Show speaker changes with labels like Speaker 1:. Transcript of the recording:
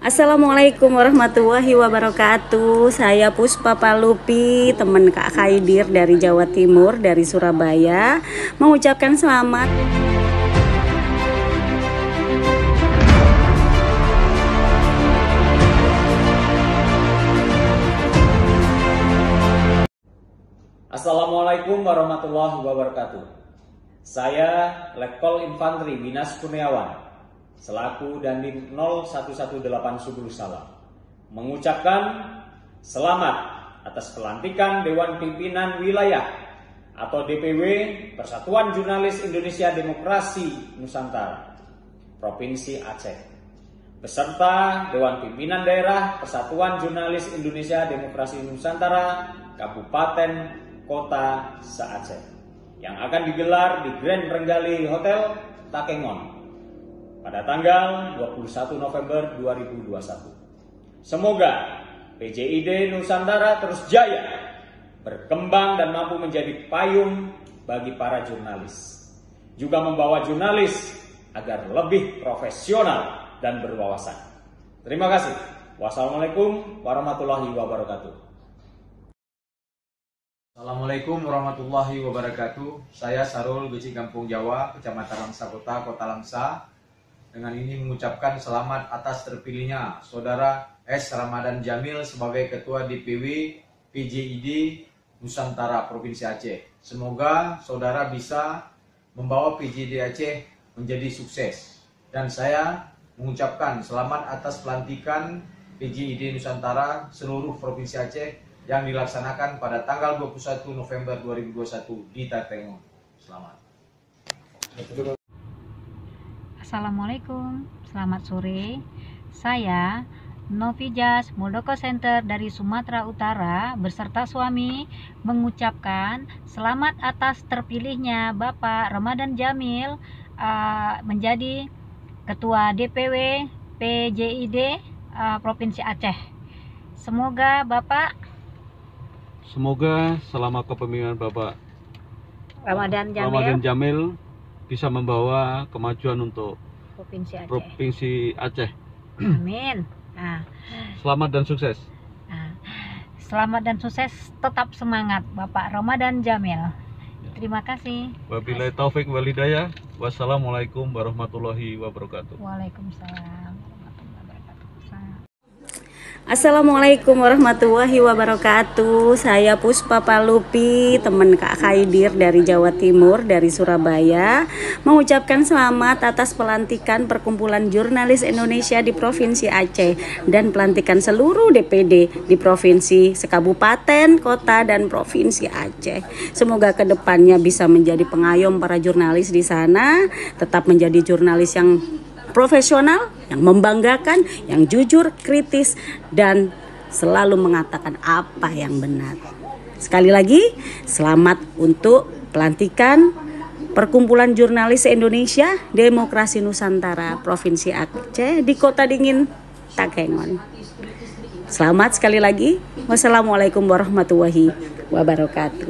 Speaker 1: Assalamualaikum warahmatullahi wabarakatuh. Saya Puspa Palupi, teman Kak Khaidir dari Jawa Timur, dari Surabaya, mengucapkan selamat.
Speaker 2: Assalamualaikum warahmatullahi wabarakatuh. Saya Letkol Infantri Minas Kurniawan, selaku Dandim 0118 Subul Salam, mengucapkan selamat atas pelantikan Dewan Pimpinan Wilayah atau DPW Persatuan Jurnalis Indonesia Demokrasi Nusantara Provinsi Aceh, beserta Dewan Pimpinan Daerah Persatuan Jurnalis Indonesia Demokrasi Nusantara Kabupaten Kota se-Aceh yang akan digelar di Grand Renggali Hotel Takengon pada tanggal 21 November 2021. Semoga PJID Nusantara terus jaya, berkembang dan mampu menjadi payung bagi para jurnalis, juga membawa jurnalis agar lebih profesional dan berwawasan. Terima kasih. Wassalamualaikum warahmatullahi wabarakatuh.
Speaker 3: Assalamualaikum warahmatullahi wabarakatuh. Saya Sarul Beci Kampung Jawa, Kecamatan Langsa Kota Langsa. Dengan ini mengucapkan selamat atas terpilihnya Saudara S. Ramadan Jamil sebagai Ketua DPW PJID Nusantara Provinsi Aceh. Semoga Saudara bisa membawa PJID Aceh menjadi sukses. Dan saya mengucapkan selamat atas pelantikan PJID Nusantara seluruh Provinsi Aceh yang dilaksanakan pada tanggal 21 November 2021 di Takengon. Selamat.
Speaker 4: Assalamualaikum, selamat sore. Saya Novijas Muldoko Center dari Sumatera Utara beserta suami mengucapkan selamat atas terpilihnya Bapak Ramadan Jamil menjadi Ketua DPW PJID Provinsi Aceh. Semoga
Speaker 5: selama kepemimpinan Bapak
Speaker 4: Ramadan
Speaker 5: Jamil bisa membawa kemajuan untuk
Speaker 4: Provinsi Aceh.
Speaker 5: Amin. Selamat dan sukses.
Speaker 4: Selamat dan sukses, tetap semangat Bapak Ramadan Jamil. Terima kasih.
Speaker 5: Wabillahi taufik wal hidayah. Wassalamualaikum warahmatullahi wabarakatuh.
Speaker 4: Waalaikumsalam.
Speaker 1: Assalamualaikum warahmatullahi wabarakatuh. Saya Puspa Palupi, teman Kak Khaidir dari Jawa Timur, dari Surabaya, mengucapkan selamat atas pelantikan Perkumpulan Jurnalis Indonesia di Provinsi Aceh dan pelantikan seluruh DPD di provinsi, sekabupaten, kota, dan provinsi Aceh. Semoga kedepannya bisa menjadi pengayom para jurnalis di sana, tetap menjadi jurnalis yang profesional, yang membanggakan, yang jujur, kritis, dan selalu mengatakan apa yang benar. Sekali lagi, selamat untuk pelantikan Perkumpulan Jurnalis Indonesia Demokrasi Nusantara Provinsi Aceh di Kota Dingin Takengon. Selamat sekali lagi. Wassalamualaikum warahmatullahi wabarakatuh.